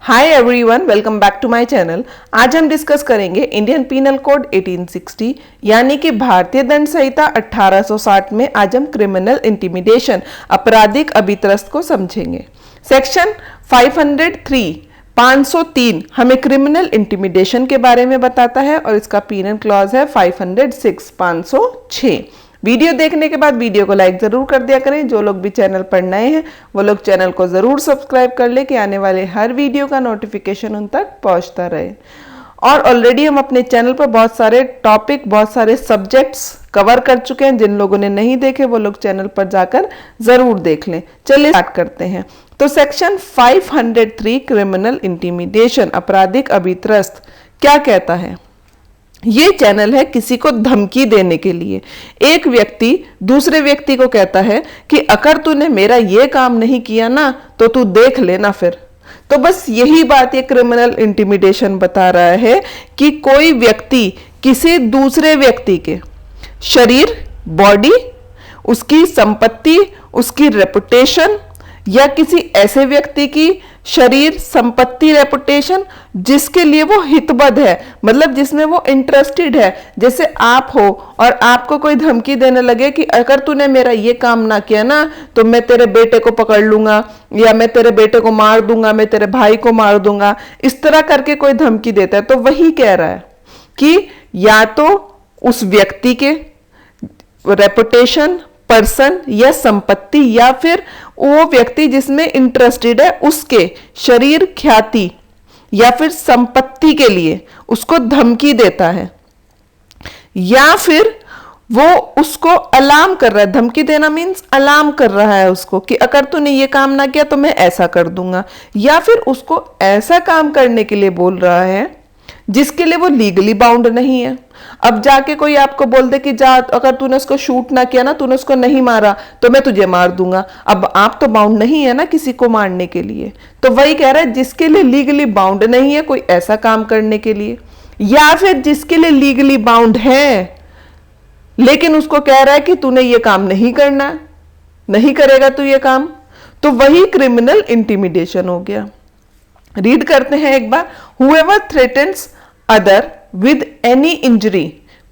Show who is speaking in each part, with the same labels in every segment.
Speaker 1: Hi everyone, welcome back to my channel. आज हम discuss करेंगे इंडियन पीनल कोड 1860 यानी कि भारतीय दंड संहिता 1860 में आज हम क्रिमिनल इंटिमिडेशन आपराधिक अभित्रस्त को समझेंगे। सेक्शन 503 हमें क्रिमिनल इंटिमिडेशन के बारे में बताता है और इसका पीनल क्लॉज है 506। वीडियो देखने के बाद वीडियो को लाइक जरूर कर दिया करें। जो लोग भी चैनल पर नए हैं वो लोग चैनल को जरूर सब्सक्राइब कर ले कि आने वाले हर वीडियो का नोटिफिकेशन उन तक पहुंचता रहे। और ऑलरेडी हम अपने चैनल पर बहुत सारे टॉपिक, बहुत सारे सब्जेक्ट्स कवर कर चुके हैं। जिन लोगों ने नहीं देखे वो लोग चैनल पर जाकर जरूर देख लें। चलिए स्टार्ट करते हैं। तो सेक्शन 503 क्रिमिनल इंटिमिडेशन आपराधिक अभित्रस्त क्या कहता है? ये चैनल है किसी को धमकी देने के लिए। एक व्यक्ति दूसरे व्यक्ति को कहता है कि अगर तूने मेरा ये काम नहीं किया ना तो तू देख लेना फिर। तो बस यही बात ये क्रिमिनल इंटिमिडेशन बता रहा है कि कोई व्यक्ति किसी दूसरे व्यक्ति के शरीर, बॉडी, उसकी संपत्ति, उसकी रेपुटेशन या किसी ऐसे व्यक्ति की शरीर, संपत्ति, रेपुटेशन जिसके लिए वो हितबद्ध है, मतलब जिसमें वो इंटरेस्टेड है। जैसे आप हो और आपको कोई धमकी देने लगे कि अगर तूने मेरा ये काम ना किया ना तो मैं तेरे बेटे को पकड़ लूंगा या मैं तेरे बेटे को मार दूंगा, मैं तेरे भाई को मार दूंगा, इस तरह करके कोई धमकी देता है। तो वही कह रहा है कि या तो उस व्यक्ति के रेपुटेशन, पर्सन या संपत्ति या फिर वो व्यक्ति जिसमें इंटरेस्टेड है उसके शरीर, ख्याति या फिर संपत्ति के लिए उसको धमकी देता है, या फिर वो उसको अलार्म कर रहा है। धमकी देना मीन्स अलार्म कर रहा है उसको कि अगर तूने ये काम ना किया तो मैं ऐसा कर दूंगा, या फिर उसको ऐसा काम करने के लिए बोल रहा है जिसके लिए वो लीगली बाउंड नहीं है। अब जाके कोई आपको बोल दे कि जा, अगर तूने उसको शूट ना किया ना, तूने उसको नहीं मारा तो मैं तुझे मार दूंगा। अब आप तो बाउंड नहीं है ना किसी को मारने के लिए। तो वही कह रहा है जिसके लिए लीगली बाउंड नहीं है कोई ऐसा काम करने के लिए, या फिर जिसके लिए लीगली बाउंड है लेकिन उसको कह रहा है कि तूने ये काम नहीं करना, नहीं करेगा तू ये काम, तो वही क्रिमिनल इंटिमिडेशन हो गया। रीड करते हैं एक बार। Whoever threatens other with any injury,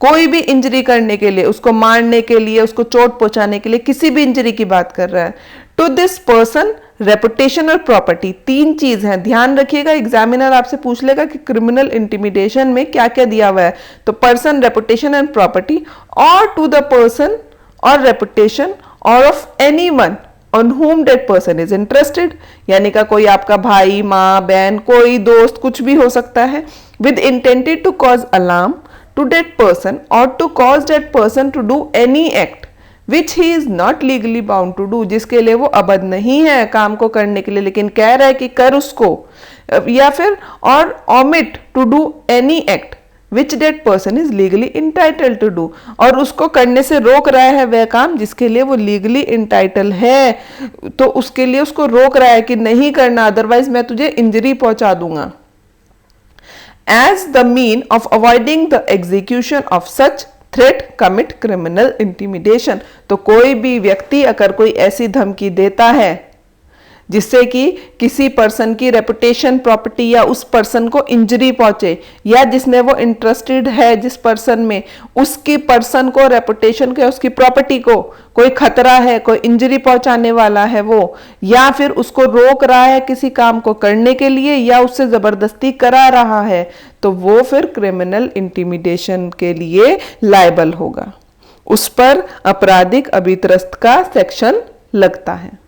Speaker 1: कोई भी इंजरी करने के लिए, उसको मारने के लिए, उसको चोट पहुंचाने के लिए, किसी भी इंजरी की बात कर रहा है। टू दिस पर्सन रेपुटेशन और प्रॉपर्टी, तीन चीज है, ध्यान रखिएगा। एग्जामिनर आपसे पूछ लेगा कि क्रिमिनल इंटिमिडेशन में क्या क्या दिया हुआ है, तो पर्सन, रेपुटेशन एंड प्रॉपर्टी, और टू द पर्सन और रेपुटेशन और of anyone on whom that person is interested, यानी का कोई आपका भाई, माँ, बहन, कोई दोस्त, कुछ भी हो सकता है, with intended to cause alarm to that person or to cause that person to do any act which he is not legally bound to do, जिसके लिए वो अबद्ध नहीं है काम को करने के लिए लेकिन कह रहा है कि कर उसको, या फिर और omit to do any act which that person is legally entitled to do, और उसको करने से रोक रहा है वह काम जिसके लिए वो लीगली इंटाइटल है, तो उसके लिए उसको रोक रहा है कि नहीं करना अदरवाइज मैं तुझे इंजरी पहुंचा दूंगा। As the mean of avoiding the execution of such threat commit criminal intimidation, तो कोई भी व्यक्ति अगर कोई ऐसी धमकी देता है जिससे कि किसी पर्सन की रेपुटेशन, प्रॉपर्टी या उस पर्सन को इंजरी पहुंचे, या जिसमें वो इंटरेस्टेड है जिस पर्सन में, उसकी पर्सन को, रेपुटेशन को, उसकी प्रॉपर्टी को कोई खतरा है, कोई इंजरी पहुंचाने वाला है वो, या फिर उसको रोक रहा है किसी काम को करने के लिए या उससे जबरदस्ती करा रहा है, तो वो फिर क्रिमिनल इंटिमिडेशन के लिए लायबल होगा। उस पर आपराधिक अभित्रस्त का सेक्शन लगता है।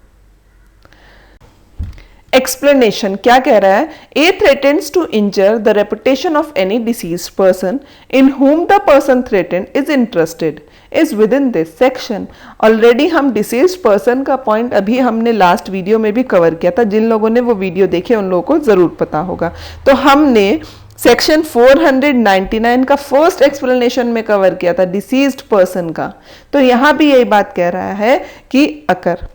Speaker 1: एक्सप्लेनेशन क्या कह रहा है? A threatens to injure the reputation of any deceased person in whom the person threatened is interested is with in this section. Already हम डिसीज्ड पर्सन का पॉइंट अभी हमने लास्ट वीडियो में भी कवर किया था। जिन लोगों ने वो वीडियो देखे उन लोगों को जरूर पता होगा। तो हमने सेक्शन 499 का फर्स्ट एक्सप्लेनेशन में कवर किया था डिसीज्ड पर्सन का। तो यहां भी यही बात कह रहा है कि अगर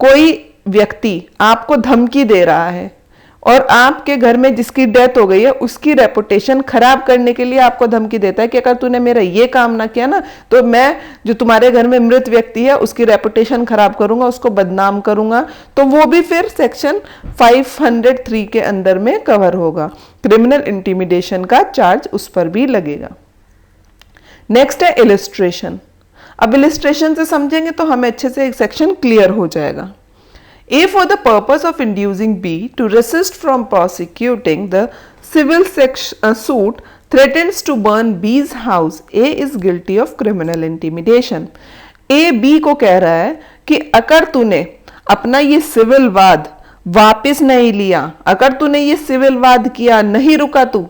Speaker 1: कोई व्यक्ति आपको धमकी दे रहा है और आपके घर में जिसकी डेथ हो गई है उसकी रेपुटेशन खराब करने के लिए आपको धमकी देता है कि अगर तूने मेरा ये काम ना किया ना तो मैं जो तुम्हारे घर में मृत व्यक्ति है उसकी रेपुटेशन खराब करूंगा, उसको बदनाम करूंगा, तो वो भी फिर सेक्शन 503 के अंदर में कवर होगा। क्रिमिनल इंटिमिडेशन का चार्ज उस पर भी लगेगा। नेक्स्ट है इलिस्ट्रेशन। अब इलिस्ट्रेशन से समझेंगे तो हमें अच्छे से एक सेक्शन क्लियर हो जाएगा। A for the purpose of inducing B to resist from prosecuting the civil suit threatens to burn B's house, A is guilty of criminal intimidation. A B को कह रहा है कि अगर तूने अपना ये सिविल वाद वापस नहीं लिया, अगर तूने ये सिविल वाद किया, नहीं रुका तू,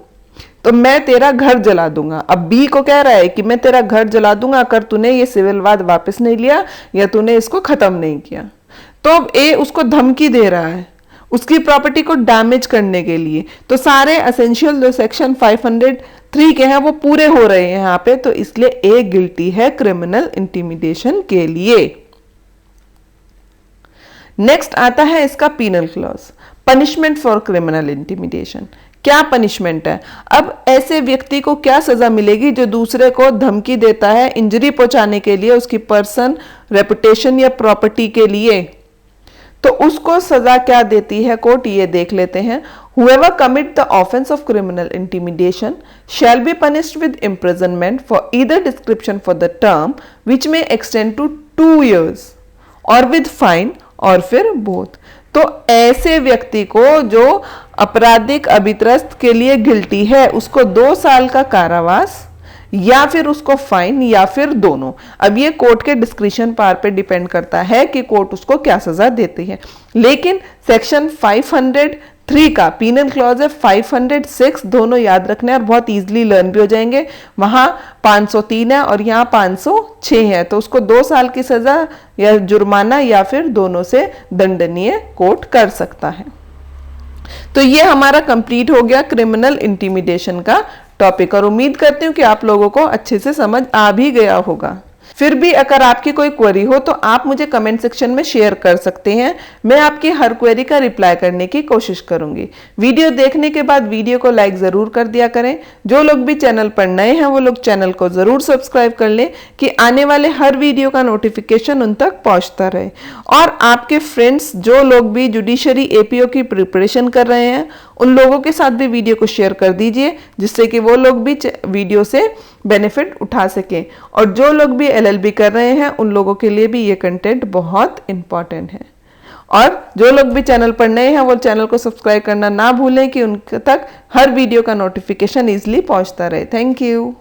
Speaker 1: तो मैं तेरा घर जला दूंगा। अब बी को कह रहा है कि मैं तेरा घर जला दूंगा अगर तूने ये सिविल वाद वापस नहीं लिया या तूने इसको खत्म नहीं किया। तो अब ए उसको धमकी दे रहा है उसकी प्रॉपर्टी को डैमेज करने के लिए। तो सारे एसेंशियल जो सेक्शन 503 के हैं वो पूरे हो रहे हैं यहाँ पे, तो इसलिए ए गिल्टी है क्रिमिनल इंटिमिडेशन के लिए। नेक्स्ट आता है इसका penal clause, punishment for criminal intimidation. क्या पनिशमेंट है? अब ऐसे व्यक्ति को क्या सजा मिलेगी जो दूसरे को धमकी देता है इंजरी पहुंचाने के लिए, उसकी पर्सन, रेपुटेशन या प्रॉपर्टी के लिए, तो उसको सजा क्या देती है कोर्ट, ये देख लेते हैं। Whoever commit the offense of criminal intimidation shall be punished with imprisonment for either description for the term which may extend to 2 years or with fine और फिर both। तो ऐसे व्यक्ति को जो आपराधिक अभित्रस्त के लिए गिल्टी है उसको 2 साल का कारावास या फिर उसको फाइन या फिर दोनों। अब ये कोर्ट के डिस्क्रिशन पावर पे डिपेंड करता है कि कोर्ट उसको क्या सजा देती है। लेकिन सेक्शन 503 का पीनल क्लॉज है 506, दोनों याद रखने और बहुत इजीली लर्न भी हो जाएंगे। वहां 503 है और यहाँ 506 है, तो उसको 2 साल की सजा या जुर्माना या फिर दोनों से दंडनीय कोर्ट कर सकता है। तो ये हमारा कंप्लीट हो गया क्रिमिनल इंटिमिडेशन का टॉपिक, और उम्मीद करती हूँ कि आप लोगों को अच्छे से समझ आ भी गया होगा। फिर भी अगर आपकी कोई क्वेरी हो तो आप मुझे कमेंट सेक्शन में शेयर कर सकते हैं, मैं आपकी हर क्वेरी का रिप्लाई करने की कोशिश करूंगी। वीडियो देखने के बाद वीडियो को लाइक जरूर कर दिया करें। जो लोग भी चैनल पर नए हैं वो लोग चैनल को जरूर सब्सक्राइब कर लें कि आने वाले हर वीडियो का नोटिफिकेशन उन तक पहुंचता रहे। और आपके फ्रेंड्स जो लोग भी जुडिशरी एपीओ की प्रिपरेशन कर रहे हैं उन लोगों के साथ भी वीडियो को शेयर कर दीजिए, जिससे कि वो लोग भी वीडियो से बेनिफिट उठा सकें। और जो लोग भी एलएलबी कर रहे हैं उन लोगों के लिए भी ये कंटेंट बहुत इंपॉर्टेंट है। और जो लोग भी चैनल पर नए हैं वो चैनल को सब्सक्राइब करना ना भूलें कि उन तक हर वीडियो का नोटिफिकेशन इजीली पहुंचता रहे। Thank you.